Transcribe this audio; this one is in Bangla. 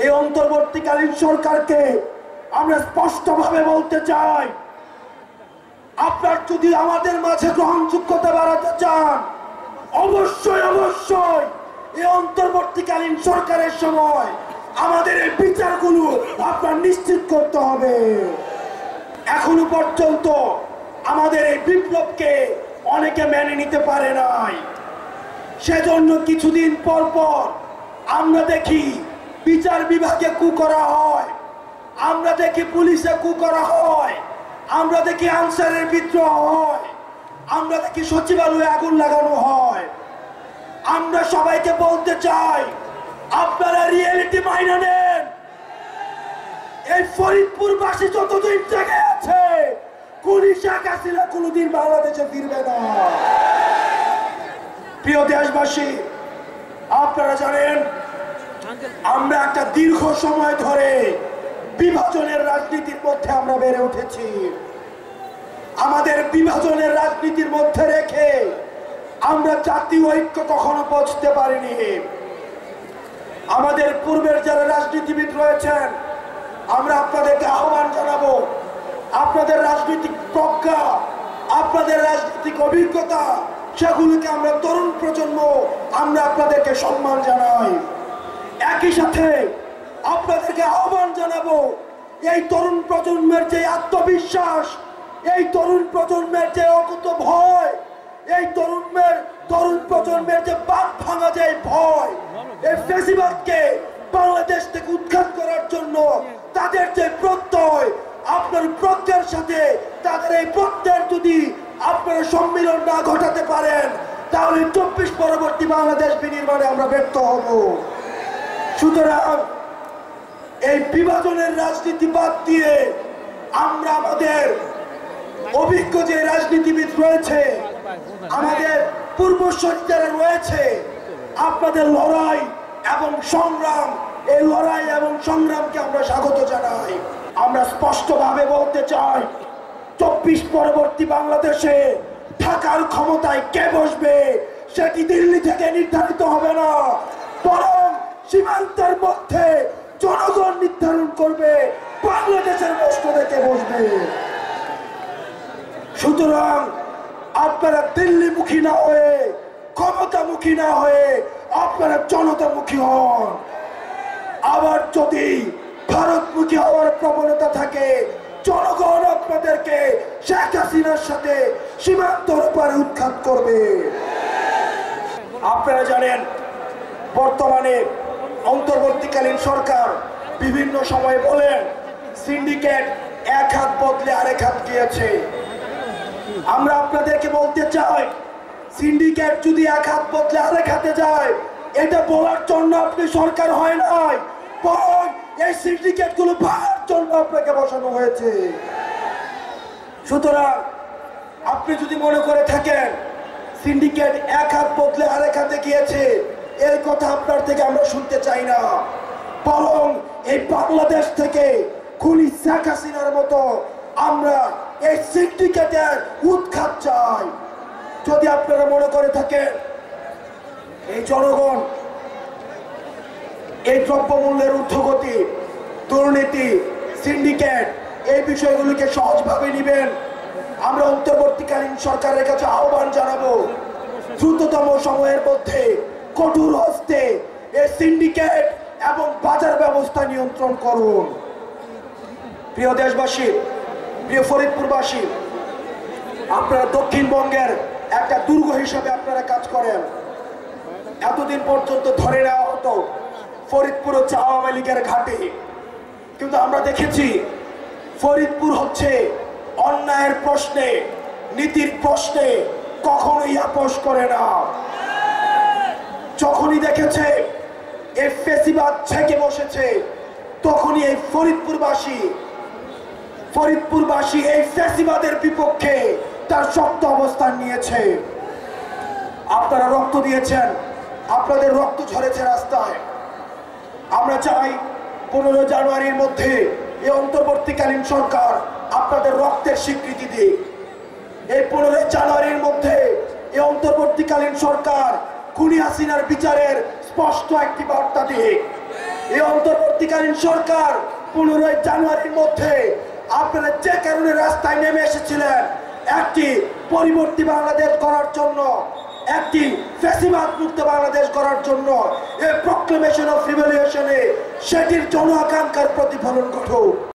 এই অন্তর্বর্তীকালীন সরকারকে আমরা স্পষ্টভাবে বলতে চাই, আপনার যদি আমাদের মাঝে গ্রহণযোগ্যতা বাড়াতে চান, অবশ্যই অবশ্যই এই অন্তর্বর্তীকালীন সরকারের সময় আমাদের এই বিচারগুলো আপনার নিশ্চিত করতে হবে। এখনো পর্যন্ত আমাদের এই বিপ্লবকে অনেকে মেনে নিতে পারে নাই, সেজন্য কিছুদিন পর পর আমরা দেখি বিচার বিভাগে কু করা হয়, আমরা দেখি পুলিশে কু করা হয়, আমরা দেখি আনসারের বিদ্রোহ হয়, আমরা দেখি সচিবালয়ে আগুন লাগানো হয়। আমরা সবাইকে বলতে চাই, আপনারা রিয়েলিটি মাইনে নেন। এই ফরিদপুরবাসী যতদিন জেগে আছে, পুলিশ শেখ কোনদিন বাংলাদেশে ফিরবে না। প্রিয় দেশবাসী, আপনারা জানেন আমরা একটা দীর্ঘ সময় ধরে বিভাজনের রাজনীতির মধ্যে আমরা বেড়ে উঠেছি। আমাদের বিভাজনের রাজনীতির মধ্যে রেখে আমরা জাতীয় ঐক্য কখনো পৌঁছতে পারিনি। আমাদের পূর্বের যারা রাজনীতিবিদ রয়েছেন, আমরা আপনাদেরকে আহ্বান জানাবো, আপনাদের রাজনৈতিক প্রজ্ঞা, আপনাদের রাজনৈতিক অভিজ্ঞতা, সেগুলিকে আমরা তরুণ প্রজন্ম আমরা আপনাদেরকে সম্মান জানাই। একই সাথে আপনাদেরকে আহ্বান জানাবো, এই তরুণ প্রজন্মের যে আত্মবিশ্বাস, এই তরুণ প্রজন্মের যে অকুত ভয়, এই তরুণ প্রজন্মের যে বাঁধ ভাঙা যে ভয়, এই ফ্যাসিবাদকে বাংলাদেশ থেকে উৎখাত করার জন্য তাদের যে প্রত্যয়, আপনার প্রত্যয়ের সাথে তাদের এই প্রত্যয়ের যদি আপনারা সম্মিলন না ঘটাতে পারেন, তাহলে 24 পরবর্তী বাংলাদেশ বিনির্মাণে আমরা ব্যর্থ হব। সুতরাং এই বিভাজনের রাজনীতি বাদ দিয়ে আমরা আমাদের অভিজ্ঞ যে রাজনীতিবিদ রয়েছে, আমাদের পূর্বসূরি যারা রয়েছে, আপনাদের লড়াই এবং সংগ্রাম, এই লড়াই এবং সংগ্রামকে আমরা স্বাগত জানাই। আমরা স্পষ্টভাবে বলতে চাই, 24 পরবর্তী বাংলাদেশে থাকার ক্ষমতায় কে বসবে সেটি দিল্লি থেকে নির্ধারিত হবে না, বরং সীমান্তের মধ্যে জনগণ নির্ধারণ করবে বাংলাদেশের মসনদে কে বসবে। সুতরাং আপনারা দিল্লিমুখী না হয়ে, ক্ষমতামুখী না হয়ে আপনারা জনতামুখী হন। আবার যদি ভারতমুখী হওয়ার প্রবণতা থাকে, জনগণ আপনাদেরকে শেখ হাসিনার সাথে সীমান্তর উপরে উৎখাত করবে। আপনারা জানেন বর্তমানে অন্তর্বর্তীকালীন সরকার বিভিন্ন সময় বলেন সিন্ডিকেট এক হাত বদলে আরেক হাত গিয়েছে। আমরা আপনাদেরকে বলতে চাই, সিন্ডিকেট যদি এক হাত বদলে আরেক হাতে যায়, এটা বলার জন্য আপনি সরকার হয় নাই, বরং এই সিন্ডিকেট গুলো ভাঙার জন্য আপনাকে বসানো হয়েছে। সুতরাং আপনি যদি মনে করে থাকেন সিন্ডিকেট এক হাত বদলে আরেক হাতে গিয়েছে, এই কথা আপনার থেকে আমরা শুনতে চাই না, বরং এই বাংলাদেশ থেকে খুনি শেখ হাসিনার মতো আমরা এই সিন্ডিকেটের উৎখাত চাই। যদি আপনারা মনে করে থাকেন এই জনগণ এই দ্রব্যমূল্যের ঊর্ধ্বগতি, দুর্নীতি, সিন্ডিকেট এই বিষয়গুলোকে সহজভাবে নেবেন, আমরা অন্তর্বর্তীকালীন সরকারের কাছে আহ্বান জানাবো, দ্রুততম সময়ের মধ্যে কঠোর হস্তে এই সিন্ডিকেট এবং বাজার ব্যবস্থা নিয়ন্ত্রণ করুন। প্রিয় দেশবাসী, প্রিয় ফরিদপুরবাসী, আপনারা দক্ষিণবঙ্গের একটা দুর্গ হিসেবে আপনারা কাজ করেন। এতদিন পর্যন্ত ধরে নেওয়া হতো ফরিদপুর হচ্ছে আওয়ামী লীগের ঘাঁটি, কিন্তু আমরা দেখেছি ফরিদপুর হচ্ছে অন্যায়ের প্রশ্নে, নীতির প্রশ্নে কখনোই আপোষ করে না। যখনই দেখেছে এই ফ্যাসিবাদ ছেকে বসেছে, তখনই এই ফরিদপুরবাসী এই ফ্যাসিবাদের বিপক্ষে তার শক্ত অবস্থান নিয়েছে। আপনারা রক্ত দিয়েছেন, আপনাদের রক্ত ঝরেছে রাস্তায়। আমরা চাই 15 জানুয়ারির মধ্যে এই অন্তর্বর্তীকালীন সরকার আপনাদের রক্তের স্বীকৃতি দিক। এই 15 জানুয়ারির মধ্যে এই অন্তর্বর্তীকালীন সরকার খুনি হাসিনার বিচারের স্পষ্ট একটি বার্তা দিক। এই অন্তর্বর্তীকালীন সরকার 15 জানুয়ারির মধ্যে আপনারা যে কারণে রাস্তায় নেমে এসেছিলেন একটি পরিবর্তী বাংলাদেশ গড়ার জন্য, একটি ফ্যাসিবাদ মুক্ত বাংলাদেশ গড়ার জন্য, এই প্রক্লেমেশন অফ রিভলিউশনে সেটির জন আকাঙ্ক্ষার প্রতিফলন ঘটুক।